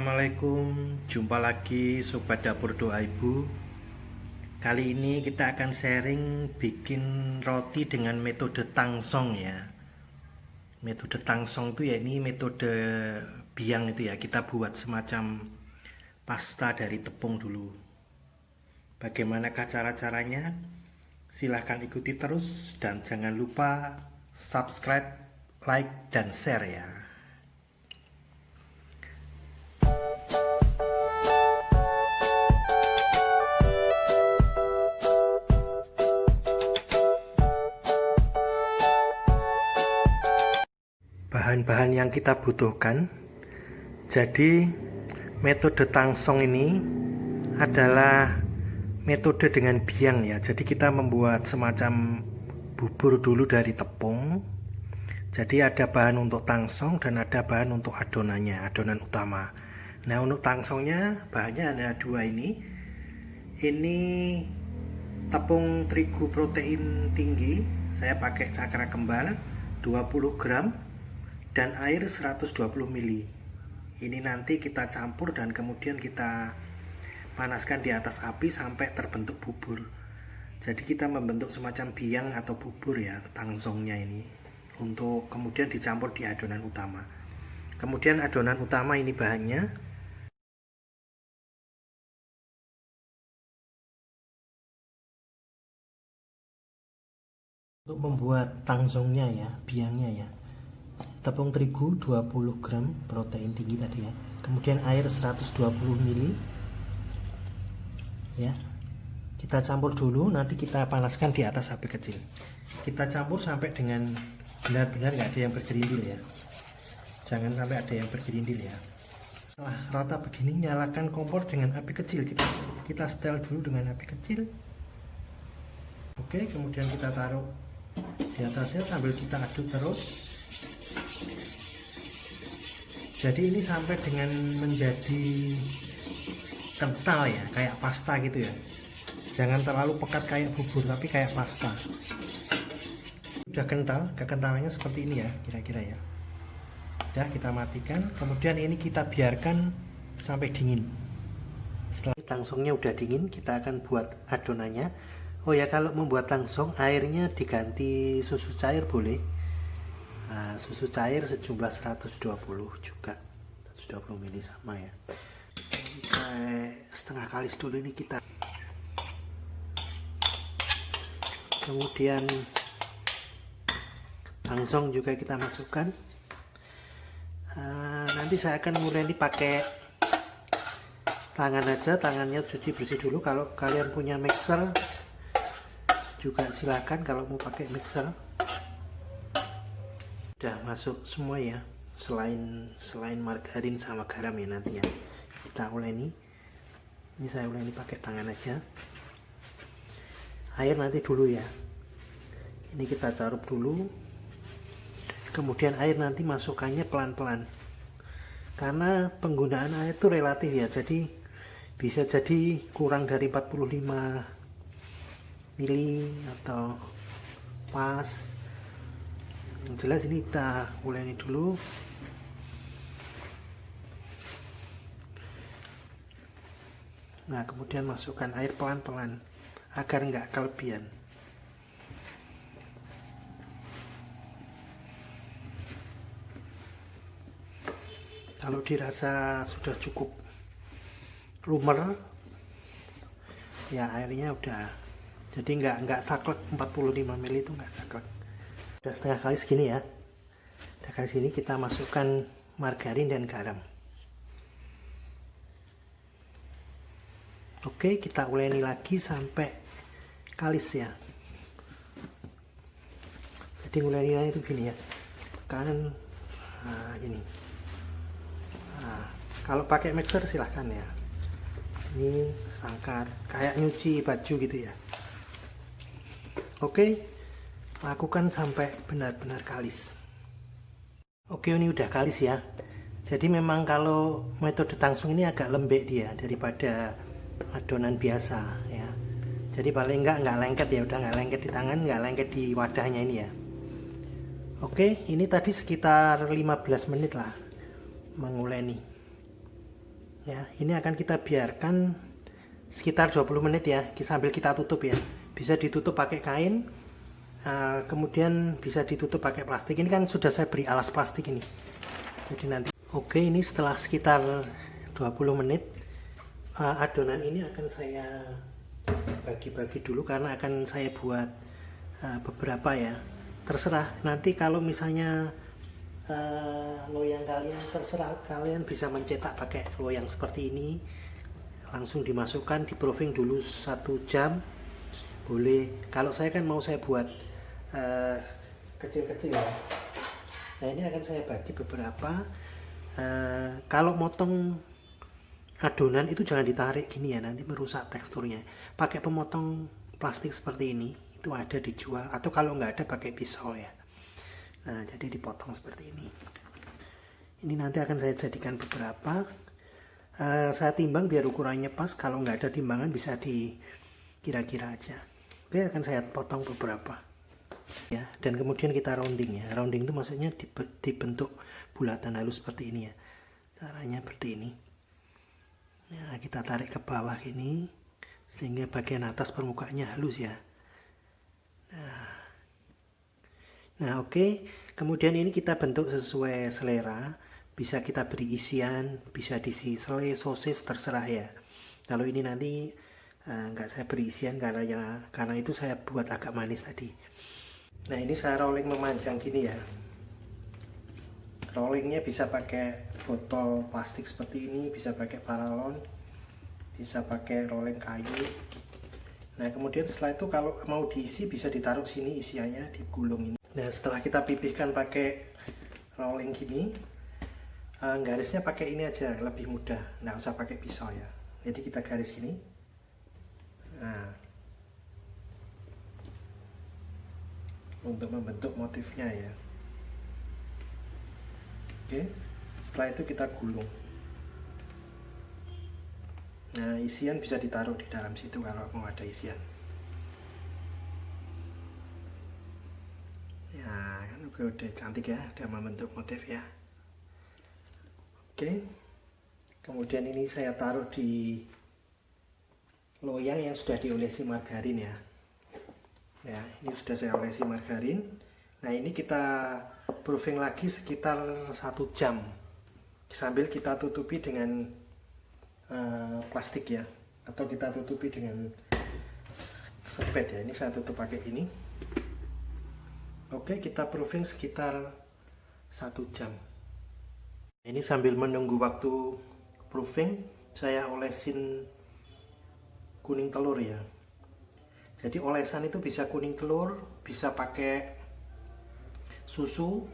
Assalamualaikum, jumpa lagi Sobat Dapur Doa Ibu. Kali ini kita akan sharing bikin roti dengan metode tangsong ya. Metode tangsong itu ya ini metode biang itu ya. Kita buat semacam pasta dari tepung dulu. Bagaimanakah cara-caranya? Silahkan ikuti terus dan jangan lupa subscribe, like, dan share ya. Bahan-bahan yang kita butuhkan. Jadi metode tangsong ini adalah metode dengan biang ya. Jadi kita membuat semacam bubur dulu dari tepung. Jadi ada bahan untuk tangsong dan ada bahan untuk adonannya, adonan utama. Nah, untuk tangsongnya bahannya ada dua ini. Ini tepung terigu protein tinggi. Saya pakai cakra kembar 20 gram. Dan air 120 ml. Ini nanti kita campur dan kemudian kita panaskan di atas api sampai terbentuk bubur. Jadi kita membentuk semacam biang atau bubur ya, tangsongnya ini, untuk kemudian dicampur di adonan utama. Kemudian adonan utama ini bahannya. Untuk membuat tangsongnya ya, biangnya ya, tepung terigu 20 gram protein tinggi tadi ya, kemudian air 120 ml ya, kita campur dulu, nanti kita panaskan di atas api kecil. Kita campur sampai dengan benar-benar nggak ada yang bergerindil ya, jangan sampai ada yang bergerindil ya. Setelah rata begini, nyalakan kompor dengan api kecil. Kita setel dulu dengan api kecil. Oke, kemudian kita taruh di atasnya sambil kita aduk terus. Jadi ini sampai dengan menjadi kental ya, kayak pasta gitu ya. Jangan terlalu pekat kayak bubur, tapi kayak pasta. Udah kental, kekentalannya seperti ini ya, kira-kira ya. Udah, kita matikan. Kemudian ini kita biarkan sampai dingin. Setelah tangsongnya udah dingin, kita akan buat adonannya. Oh ya, kalau membuat tangsong, airnya diganti susu cair boleh. Nah, susu cair sejumlah 120 juga, 120 ml sama ya. Setengah kalis dulu ini kita. Kemudian tangsong juga kita masukkan. Nanti saya akan mulai ini pakai tangan aja, tangannya cuci bersih dulu. Kalau kalian punya mixer juga silakan kalau mau pakai mixer. Udah masuk semua ya, selain margarin sama garam ya nanti ya. Kita uleni. Ini saya uleni pakai tangan aja. Air nanti dulu ya. Ini kita carup dulu. Kemudian air nanti masukkannya pelan-pelan. Karena penggunaan air itu relatif ya. Jadi bisa jadi kurang dari 45 mili atau pas. Yang jelas ini kita uleni dulu. Nah, kemudian masukkan air pelan-pelan agar nggak kelebihan. Kalau dirasa sudah cukup lumer ya, airnya udah, jadi nggak saklek. 45 ml itu nggak saklek. Udah setengah kali segini ya. Udah kali sini kita masukkan margarin dan garam. Oke, kita uleni lagi sampai kalis ya. Jadi uleni itu gini ya, kanan gini. Kalau pakai mixer silahkan ya. Ini sangkar kayak nyuci baju gitu ya. Oke, lakukan sampai benar-benar kalis. Oke, ini udah kalis ya. Jadi memang kalau metode tangsong ini agak lembek dia daripada adonan biasa ya. Jadi paling nggak lengket ya, udah nggak lengket di tangan, nggak lengket di wadahnya ini ya. Oke, ini tadi sekitar 15 menit lah menguleni. Ya, ini akan kita biarkan sekitar 20 menit ya, sambil kita tutup ya. Bisa ditutup pakai kain, kemudian bisa ditutup pakai plastik. Ini kan sudah saya beri alas plastik ini. Jadi nanti, oke, ini setelah sekitar 20 menit, adonan ini akan saya bagi-bagi dulu karena akan saya buat beberapa ya. Terserah nanti kalau misalnya loyang kalian, terserah kalian bisa mencetak pakai loyang seperti ini, langsung dimasukkan, di proofing dulu 1 jam boleh. Kalau saya kan mau saya buat kecil-kecil ya. Nah, ini akan saya bagi beberapa. Kalau motong adonan itu jangan ditarik gini ya, nanti merusak teksturnya. Pakai pemotong plastik seperti ini, itu ada dijual, atau kalau nggak ada pakai pisau ya. Nah, jadi dipotong seperti ini. Ini nanti akan saya jadikan beberapa. Saya timbang biar ukurannya pas. Kalau nggak ada timbangan bisa dikira-kira aja. Oke, akan saya potong beberapa. Ya, dan kemudian kita rounding ya. Rounding itu maksudnya dibentuk bulatan halus seperti ini ya. Caranya seperti ini. Nah, kita tarik ke bawah ini sehingga bagian atas permukaannya halus ya. Nah, oke. Kemudian ini kita bentuk sesuai selera. Bisa kita beri isian, bisa diisi selai, sosis, terserah ya. Kalau ini nanti nggak saya beri isian karena itu saya buat agak manis tadi. Nah, ini saya rolling memanjang gini ya. Rollingnya bisa pakai botol plastik seperti ini, bisa pakai paralon, bisa pakai rolling kayu. Nah, kemudian setelah itu kalau mau diisi bisa ditaruh sini isiannya, digulung ini. Nah, setelah kita pipihkan pakai rolling gini, garisnya pakai ini aja, lebih mudah, nggak usah pakai pisau ya. Jadi kita garis gini. Nah, untuk membentuk motifnya ya. Oke, setelah itu kita gulung. Nah, isian bisa ditaruh di dalam situ kalau mau ada isian. Ya, kan udah cantik ya, udah membentuk motif ya. Oke, kemudian ini saya taruh di loyang yang sudah diolesi margarin ya. Ya, ini sudah saya olesi margarin. Nah, ini kita proofing lagi sekitar 1 jam sambil kita tutupi dengan plastik ya, atau kita tutupi dengan serbet ya. Ini saya tutup pakai ini. Oke, kita proofing sekitar 1 jam. Ini sambil menunggu waktu proofing, saya olesin kuning telur ya. Jadi olesan itu bisa kuning telur, bisa pakai susu,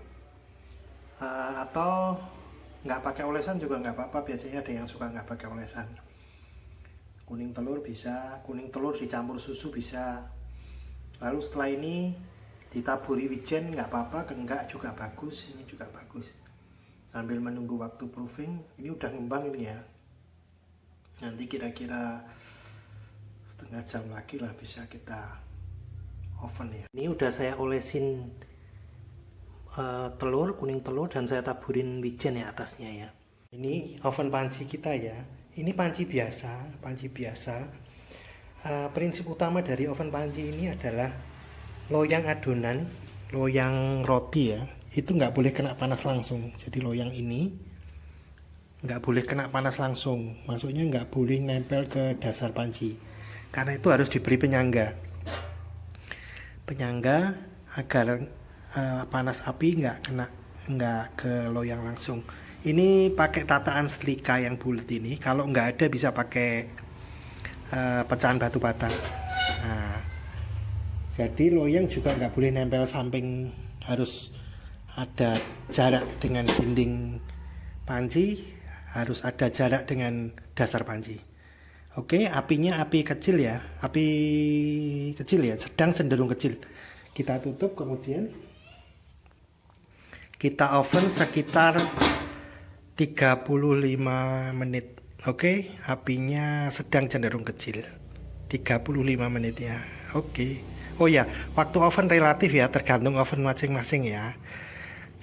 atau nggak pakai olesan juga nggak apa-apa. Biasanya ada yang suka nggak pakai olesan. Kuning telur bisa, kuning telur dicampur susu bisa. Lalu setelah ini ditaburi wijen nggak apa-apa, enggak juga bagus, ini juga bagus. Sambil menunggu waktu proofing, ini udah ngembang ini ya. Nanti kira-kira setengah jam lagi lah bisa kita oven ya. Ini udah saya olesin telur, kuning telur, dan saya taburin wijen ya atasnya ya. Ini oven panci kita ya. Ini panci biasa, panci biasa. Prinsip utama dari oven panci ini adalah loyang adonan, loyang roti ya, itu nggak boleh kena panas langsung. Jadi loyang ini nggak boleh kena panas langsung, maksudnya nggak boleh nempel ke dasar panci, karena itu harus diberi penyangga agar panas api nggak ke loyang langsung. Ini pakai tataan setrika yang bulat ini, kalau nggak ada bisa pakai pecahan batu bata. Nah, jadi loyang juga nggak boleh nempel samping, harus ada jarak dengan dinding panci, harus ada jarak dengan dasar panci. Oke, apinya api kecil ya, sedang cenderung kecil. Kita tutup, kemudian kita oven sekitar 35 menit. Oke, apinya sedang cenderung kecil, 35 menit ya. Oke. Oh ya, waktu oven relatif ya, tergantung oven masing-masing ya.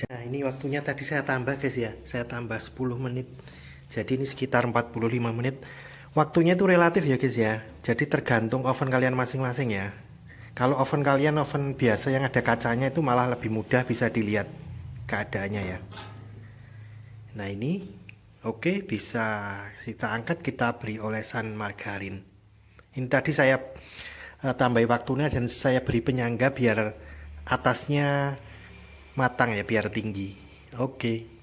Nah, ini waktunya tadi saya tambah guys ya, saya tambah 10 menit Jadi ini sekitar 45 menit. Waktunya itu relatif ya guys ya. Jadi tergantung oven kalian masing-masing ya. Kalau oven kalian oven biasa yang ada kacanya itu malah lebih mudah bisa dilihat keadaannya ya. Nah ini oke, bisa kita angkat, kita beri olesan margarin. Ini tadi saya tambahi waktunya dan saya beri penyangga biar atasnya matang ya, biar tinggi. Oke.